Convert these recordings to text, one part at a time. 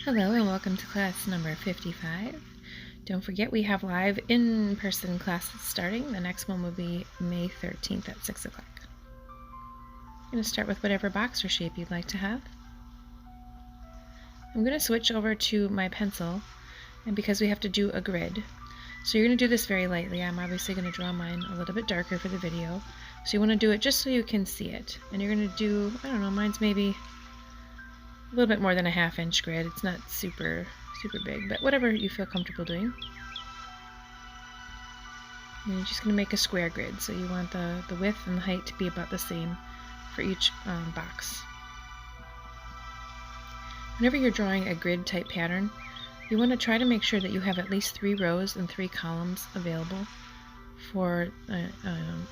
Hello and welcome to class number 55. Don't forget we have live in-person classes starting. The next one will be May 13th at 6 o'clock. I'm going to start with whatever box or shape you'd like to have. I'm going to switch over to my pencil, and because we have to do a grid, so you're going to do this very lightly. I'm obviously going to draw mine a little bit darker for the video. So you want to do it just so you can see it. And you're going to do, I don't know, mine's maybe a little bit more than a half-inch grid. It's not super big, but whatever you feel comfortable doing. And you're just going to make a square grid, so you want the width and the height to be about the same for each box. Whenever you're drawing a grid type pattern, you want to try to make sure that you have at least 3 rows and 3 columns available for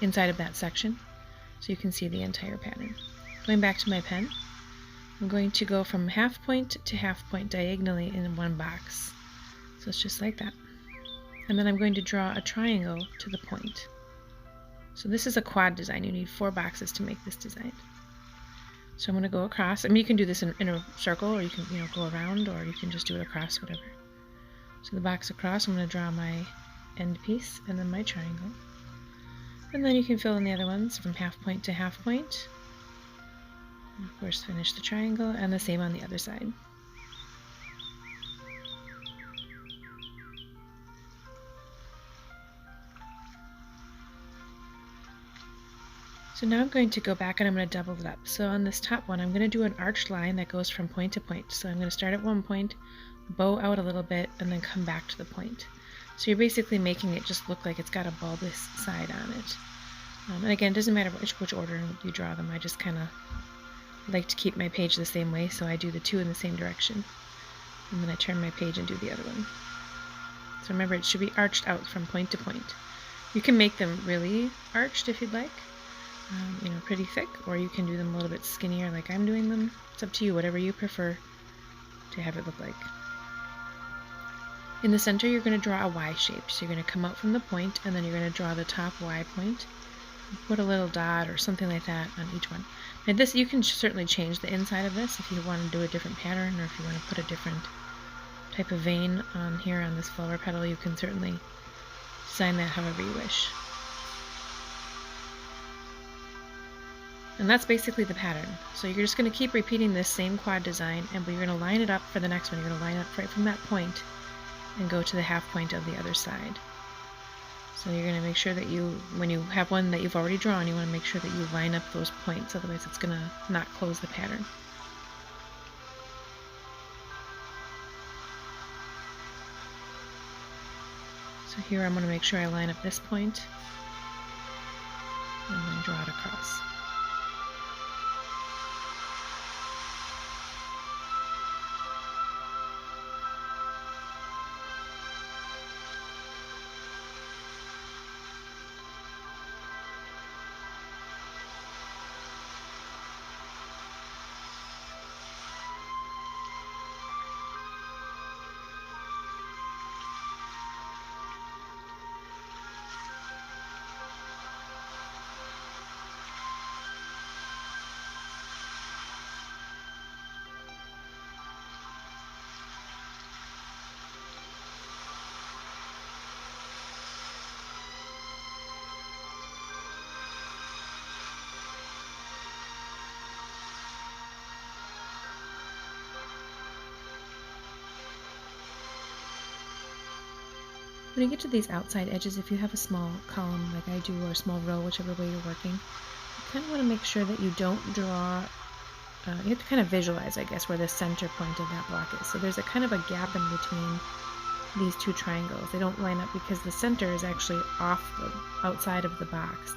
inside of that section, so you can see the entire pattern. Going back to my pen, I'm going to go from half point to half point diagonally in one box. So it's just like that. And then I'm going to draw a triangle to the point. So this is a quad design. You need 4 boxes to make this design. So I'm going to go across. I mean, you can do this in a circle, or you can go around, or you can just do it across, whatever. So the box across, I'm going to draw my end piece and then my triangle. And then you can fill in the other ones from half point to half point. And of course, finish the triangle, and the same on the other side. So now I'm going to go back and I'm going to double it up. So on this top one, I'm going to do an arched line that goes from point to point. So I'm going to start at one point, bow out a little bit, and then come back to the point. So you're basically making it just look like it's got a bulbous side on it. And again, it doesn't matter which order you draw them. I just kind of like to keep my page the same way, so I do the 2 in the same direction. And then I turn my page and do the other one. So remember, it should be arched out from point to point. You can make them really arched if you'd like. Pretty thick, or you can do them a little bit skinnier like I'm doing them. It's up to you, whatever you prefer to have it look like. In the center, you're going to draw a Y shape. So you're going to come out from the point, and then you're going to draw the top Y point. Put a little dot or something like that on each one. Now this, you can certainly change the inside of this if you want to do a different pattern, or if you want to put a different type of vein on here on this flower petal. You can certainly design that however you wish. And that's basically the pattern. So you're just going to keep repeating this same quad design, and you're going to line it up for the next one. You're going to line up right from that point and go to the half point of the other side. So you're going to make sure that when you have one that you've already drawn, you want to make sure that you line up those points, otherwise it's going to not close the pattern. So here I'm going to make sure I line up this point and then draw it across. When you get to these outside edges, if you have a small column like I do, or a small row, whichever way you're working, you kind of want to make sure that you don't draw, you have to kind of visualize, I guess, where the center point of that block is. So there's a kind of a gap in between these 2 triangles. They don't line up because the center is actually off the outside of the box.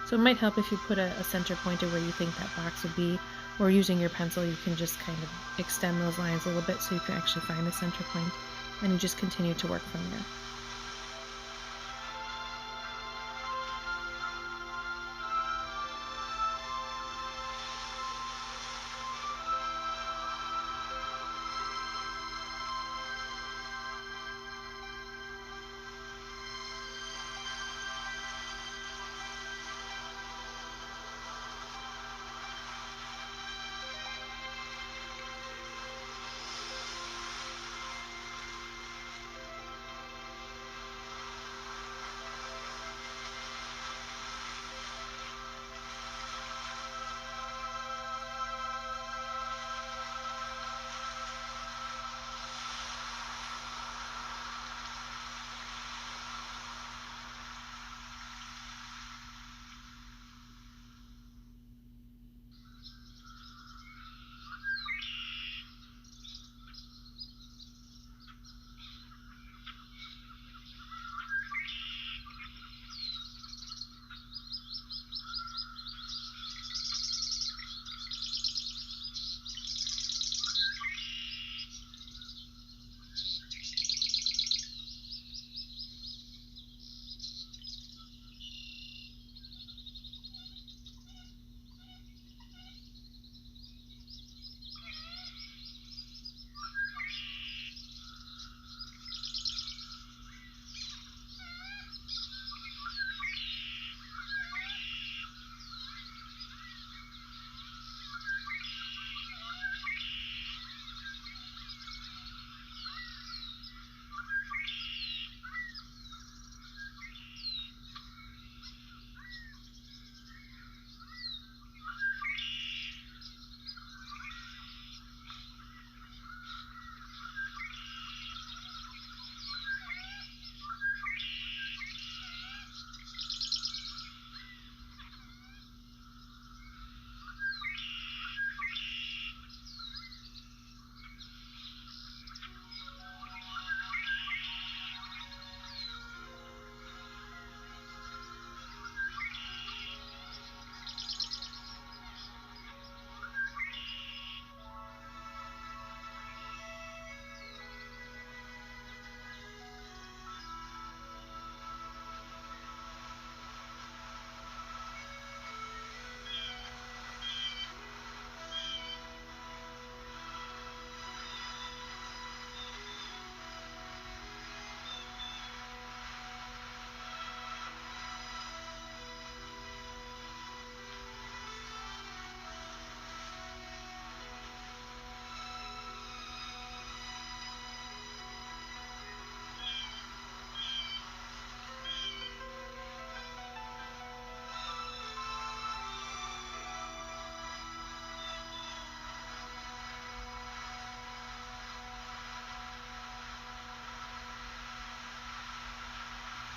So it might help if you put a center pointer where you think that box would be, or using your pencil, you can just kind of extend those lines a little bit so you can actually find the center point, and you just continue to work from there.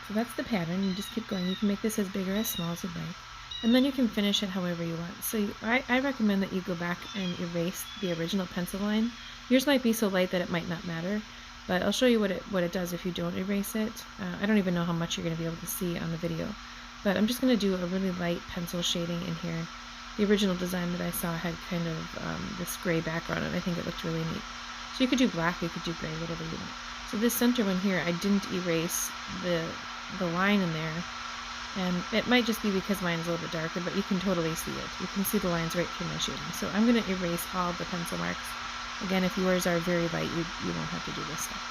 So that's the pattern. You just keep going. You can make this as big or as small as you'd like. And then you can finish it however you want. So I recommend that you go back and erase the original pencil line. Yours might be so light that it might not matter, but I'll show you what it does if you don't erase it. I don't even know how much you're going to be able to see on the video, but I'm just going to do a really light pencil shading in here. The original design that I saw had kind of this gray background, and I think it looked really neat. So you could do black, you could do gray, whatever you want. So this center one here, I didn't erase the line in there, and it might just be because mine is a little bit darker, but you can totally see it. You can see the lines right through my shading. So I'm going to erase all the pencil marks. Again, if yours are very light, you won't have to do this stuff.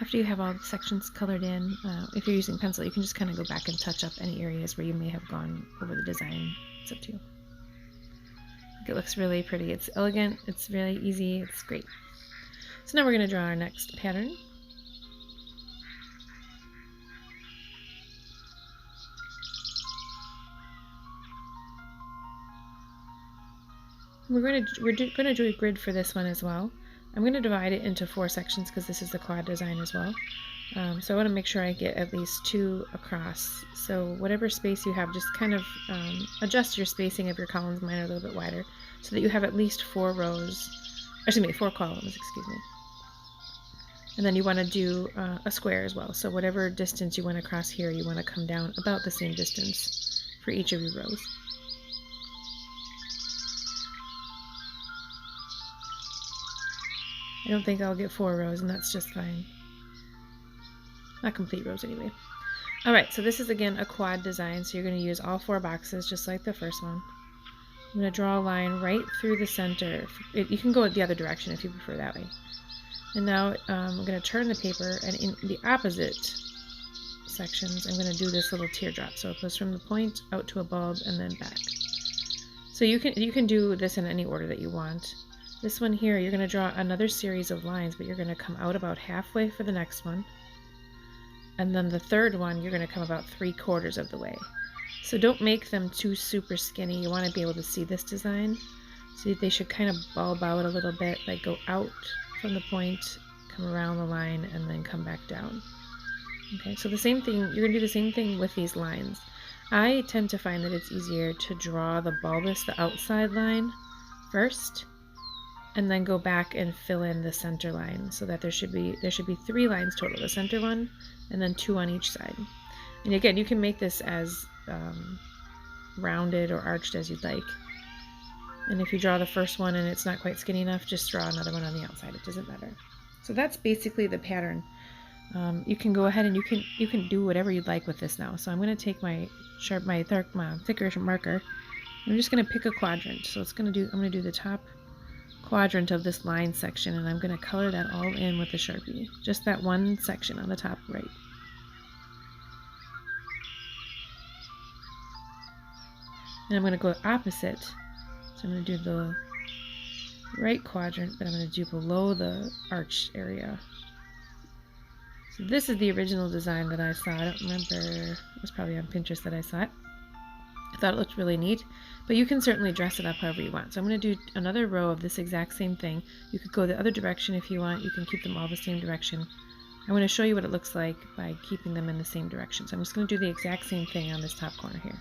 After you have all the sections colored in, if you're using pencil, you can just kind of go back and touch up any areas where you may have gone over the design. It's up to you. I think it looks really pretty. It's elegant, it's really easy, it's great. So now we're going to draw our next pattern. We're going to do a grid for this one as well. I'm going to divide it into 4 sections because this is the quad design as well. So I want to make sure I get at least 2 across. So whatever space you have, just kind of adjust your spacing of your columns. Mine are a little bit wider, so that you have at least 4 rows, excuse me, 4 columns, excuse me. And then you want to do a square as well. So whatever distance you went across here, you want to come down about the same distance for each of your rows. I don't think I'll get 4 rows, and that's just fine. Not complete rows anyway. Alright, so this is again a quad design, so you're going to use all 4 boxes just like the first one. I'm going to draw a line right through the center. You can go the other direction if you prefer that way. And now I'm going to turn the paper, and in the opposite sections I'm going to do this little teardrop. So it goes from the point out to a bulb and then back. So you can do this in any order that you want. This one here, you're going to draw another series of lines, but you're going to come out about halfway for the next one. And then the third one, you're going to come about 3/4 of the way. So don't make them too super skinny. You want to be able to see this design. So they should kind of bulb out a little bit, like go out from the point, come around the line, and then come back down. Okay, so the same thing, you're going to do the same thing with these lines. I tend to find that it's easier to draw the bulbous, the outside line first, and then go back and fill in the center line, so that there should be 3 lines total, the center one, and then 2 on each side. And again, you can make this as rounded or arched as you'd like. And if you draw the first one and it's not quite skinny enough, just draw another one on the outside. It doesn't matter. So that's basically the pattern. You can go ahead and you can do whatever you'd like with this now. So I'm going to take my thicker marker. I'm just going to pick a quadrant. So I'm going to do the top quadrant of this line section, and I'm going to color that all in with the Sharpie. Just that one section on the top right. And I'm going to go opposite. So I'm going to do the right quadrant, but I'm going to do below the arched area. So this is the original design that I saw. I don't remember. It was probably on Pinterest that I saw it. I thought it looked really neat, but you can certainly dress it up however you want. So I'm going to do another row of this exact same thing. You could go the other direction if you want. You can keep them all the same direction. I'm going to show you what it looks like by keeping them in the same direction. So I'm just going to do the exact same thing on this top corner here.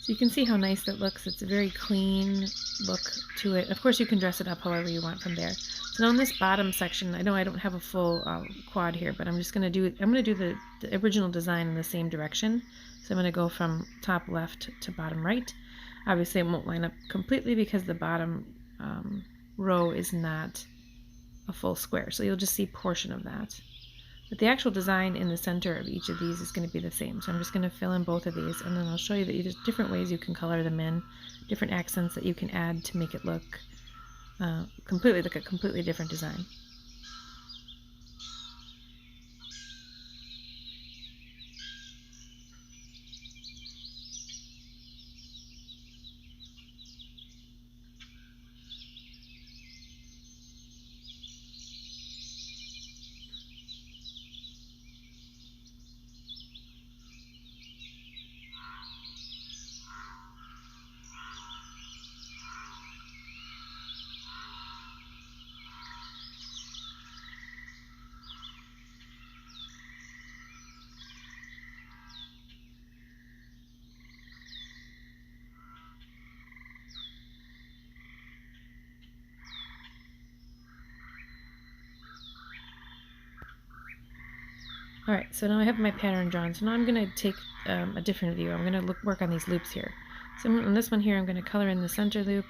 So you can see how nice that looks. It's a very clean look to it. Of course, you can dress it up however you want from there. So now in this bottom section, I know I don't have a full quad here, but I'm going to do the original design in the same direction. So I'm going to go from top left to bottom right. Obviously, it won't line up completely because the bottom row is not a full square. So you'll just see a portion of that. But the actual design in the center of each of these is going to be the same. So I'm just going to fill in both of these, and then I'll show you that there's different ways you can color them in, different accents that you can add to make it look a completely different design. Alright, so now I have my pattern drawn. So now I'm going to take a different view. I'm going to work on these loops here. So on this one here, I'm going to color in the center loop,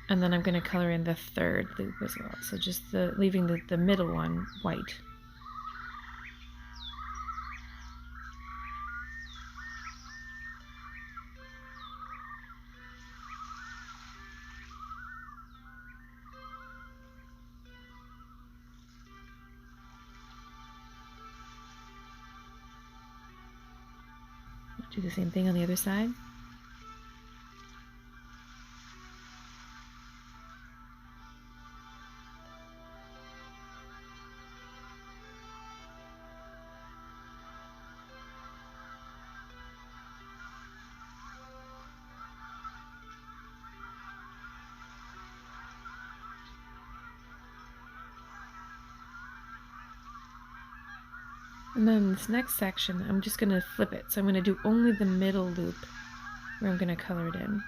and then I'm going to color in the third loop as well. So just leaving the middle one white. Do the same thing on the other side. And then this next section, I'm just going to flip it. So I'm going to do only the middle loop where I'm going to color it in.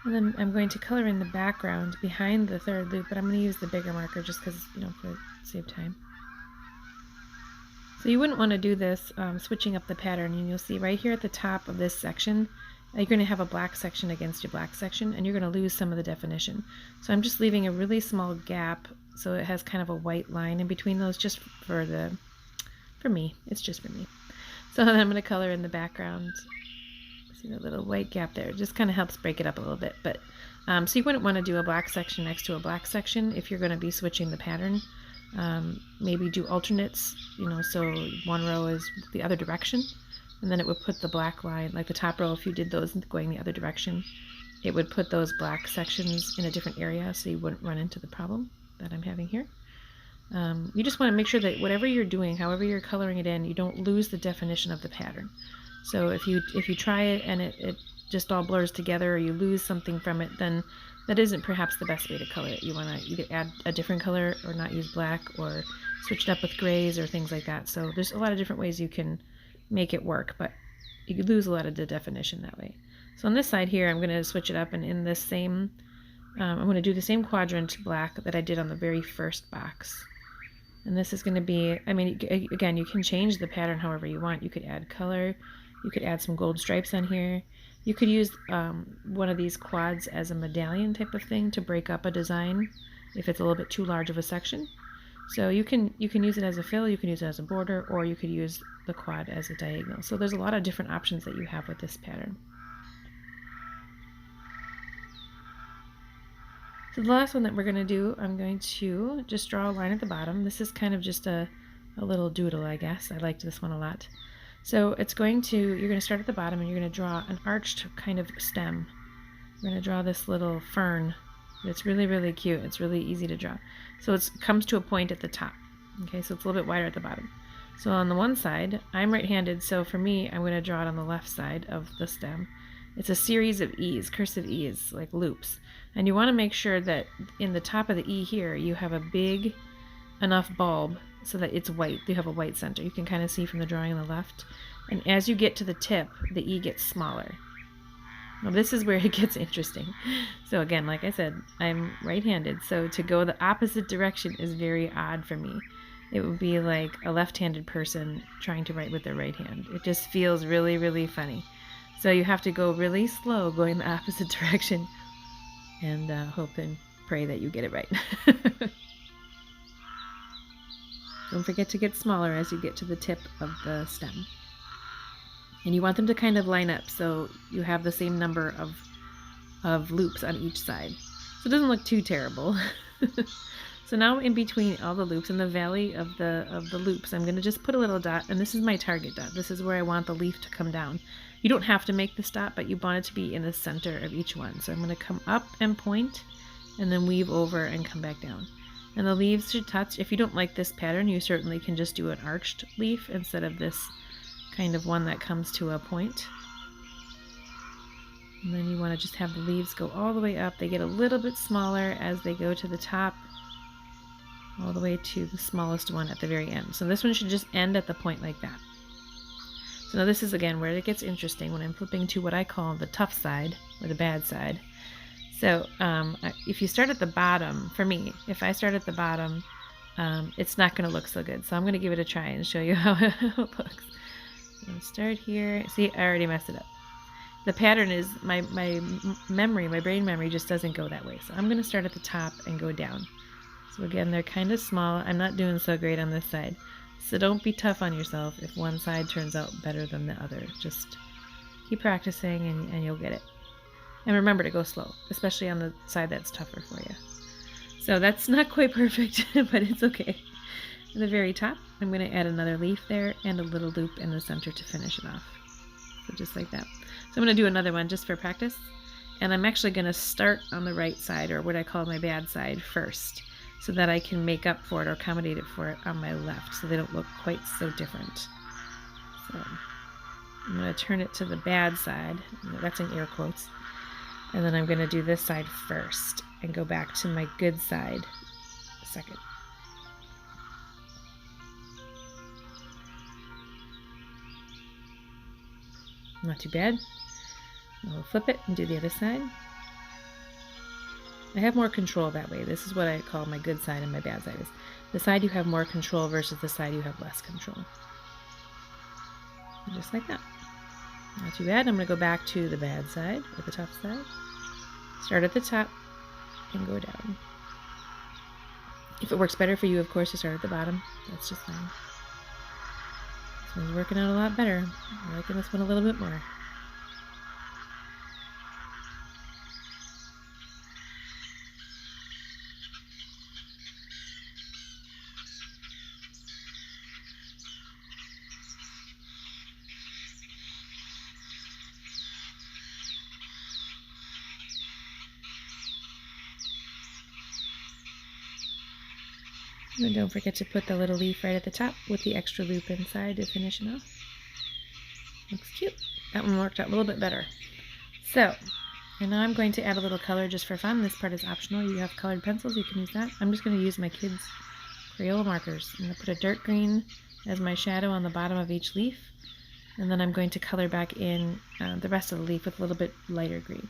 And then I'm going to color in the background behind the third loop, but I'm going to use the bigger marker just because, for save time. So you wouldn't want to do this switching up the pattern, and you'll see right here at the top of this section, you're going to have a black section against your black section, and you're going to lose some of the definition. So I'm just leaving a really small gap so it has kind of a white line in between those, just for me. It's just for me. So then I'm going to color in the background. See the little white gap there? It just kind of helps break it up a little bit. But so you wouldn't want to do a black section next to a black section if you're going to be switching the pattern. Maybe do alternates, so one row is the other direction, and then it would put the black line, like the top row, if you did those going the other direction, it would put those black sections in a different area so you wouldn't run into the problem that I'm having here. You just want to make sure that whatever you're doing, however you're coloring it in, you don't lose the definition of the pattern. So if you try it and it just all blurs together, or you lose something from it, then that isn't perhaps the best way to color it. You want to either add a different color or not use black, or switch it up with grays or things like that. So there's a lot of different ways you can make it work, but you could lose a lot of the definition that way. So on this side here, I'm going to switch it up, and in this same, I'm going to do the same quadrant black that I did on the very first box. And this is going to be, again, you can change the pattern however you want. You could add color. You could add some gold stripes on here. You could use one of these quads as a medallion type of thing to break up a design if it's a little bit too large of a section. So you can use it as a fill, you can use it as a border, or you could use the quad as a diagonal. So there's a lot of different options that you have with this pattern. So the last one that we're going to do, I'm going to just draw a line at the bottom. This is kind of just a little doodle, I guess. I liked this one a lot. So you're going to start at the bottom, and you're going to draw an arched kind of stem. We're going to draw this little fern. It's really, really cute. It's really easy to draw. So it comes to a point at the top. Okay, so it's a little bit wider at the bottom. So on the one side, I'm right-handed, so for me, I'm going to draw it on the left side of the stem. It's a series of E's, cursive E's, like loops. And you want to make sure that in the top of the E here, you have a big enough bulb so that it's white. You have a white center. You can kind of see from the drawing on the left. And as you get to the tip, the E gets smaller. Now this is where it gets interesting. So again, like I said, I'm right-handed, so to go the opposite direction is very odd for me. It would be like a left-handed person trying to write with their right hand. It just feels really, really funny. So you have to go really slow going the opposite direction, and hope and pray that you get it right. Don't forget to get smaller as you get to the tip of the stem. And you want them to kind of line up so you have the same number of loops on each side. So it doesn't look too terrible. So now in between all the loops, in the valley of the loops, I'm going to just put a little dot, and this is my target dot. This is where I want the leaf to come down. You don't have to make this dot, but you want it to be in the center of each one. So I'm going to come up and point, and then weave over and come back down. And the leaves should touch. If you don't like this pattern, you certainly can just do an arched leaf instead of this kind of one that comes to a point. And then you want to just have the leaves go all the way up. They get a little bit smaller as they go to the top, all the way to the smallest one at the very end. So this one should just end at the point like that. So now this is again where it gets interesting when I'm flipping to what I call the tough side, or the bad side. So if you start at the bottom, for me, if I start at the bottom, it's not going to look so good. So I'm going to give it a try and show you how it looks. I'm going to start here. See, I already messed it up. The pattern is, my memory, my brain memory just doesn't go that way. So I'm going to start at the top and go down. So again, they're kind of small. I'm not doing so great on this side. So don't be tough on yourself if one side turns out better than the other. Just keep practicing and you'll get it. And remember to go slow, especially on the side that's tougher for you. So that's not quite perfect, but it's okay. At the very top, I'm going to add another leaf there and a little loop in the center to finish it off. So just like that. So I'm going to do another one just for practice. And I'm actually going to start on the right side, or what I call my bad side, first, so that I can make up for it or accommodate it for it on my left, so they don't look quite so different. So I'm going to turn it to the bad side. That's in air quotes. And then I'm going to do this side first and go back to my good side second. Not too bad. I'll flip it and do the other side. I have more control that way. This is what I call my good side and my bad side. Is the side you have more control versus the side you have less control. And just like that. Not too bad. I'm going to go back to the bad side, or the tough side. Start at the top and go down. If it works better for you, of course, to start at the bottom. That's just fine. This one's working out a lot better. I'm liking this one a little bit more. And then don't forget to put the little leaf right at the top with the extra loop inside to finish it off. Looks cute. That one worked out a little bit better. So, and now I'm going to add a little color just for fun. This part is optional. You have colored pencils, you can use that. I'm just going to use my kids' Crayola markers. I'm going to put a dirt green as my shadow on the bottom of each leaf. And then I'm going to color back in the rest of the leaf with a little bit lighter green.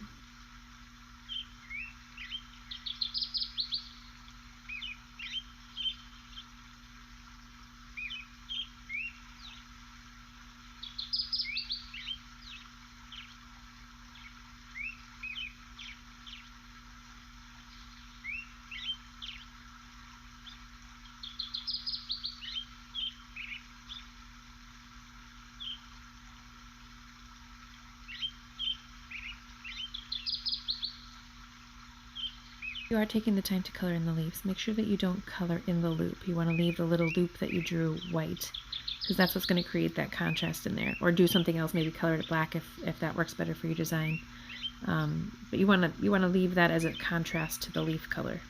You are taking the time to color in the leaves. Make sure that you don't color in the loop. You want to leave the little loop that you drew white, because that's what's going to create that contrast in there. Or do something else, maybe color it black if that works better for your design. But you want to leave that as a contrast to the leaf color.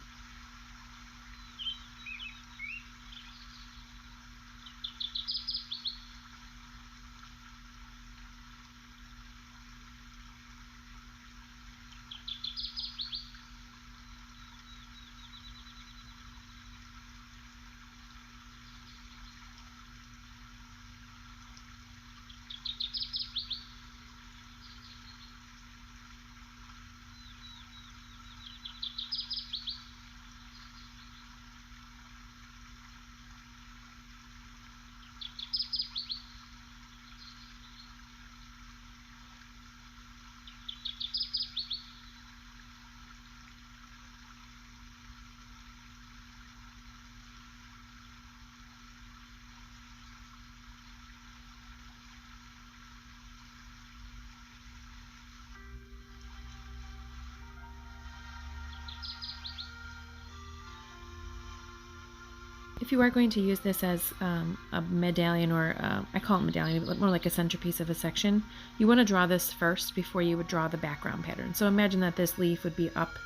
If you are going to use this as a medallion, or I call it medallion, but more like a centerpiece of a section, you want to draw this first before you would draw the background pattern. So imagine that this leaf would be up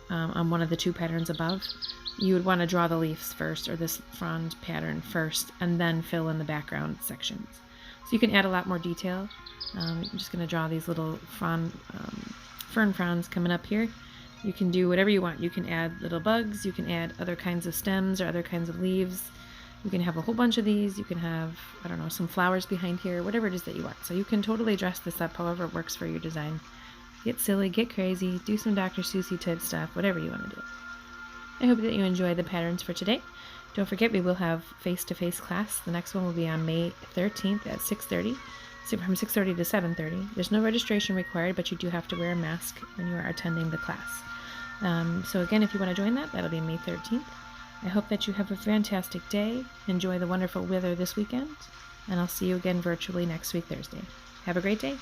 on one of the two patterns above. You would want to draw the leaves first, or this frond pattern first, and then fill in the background sections. So you can add a lot more detail. I'm just going to draw these little fern fronds coming up here. You can do whatever you want. You can add little bugs, you can add other kinds of stems or other kinds of leaves. You can have a whole bunch of these. You can have, I don't know, some flowers behind here, whatever it is that you want. So you can totally dress this up however it works for your design. Get silly, get crazy, do some Dr. Seussy type stuff, whatever you want to do. I hope that you enjoy the patterns for today. Don't forget, we will have face-to-face class. The next one will be on May 13th at 6:30. So from 6:30 to 7:30. There's no registration required, but you do have to wear a mask when you are attending the class. So again, if you want to join that, that'll be May 13th. I hope that you have a fantastic day. Enjoy the wonderful weather this weekend, and I'll see you again virtually next week, Thursday. Have a great day.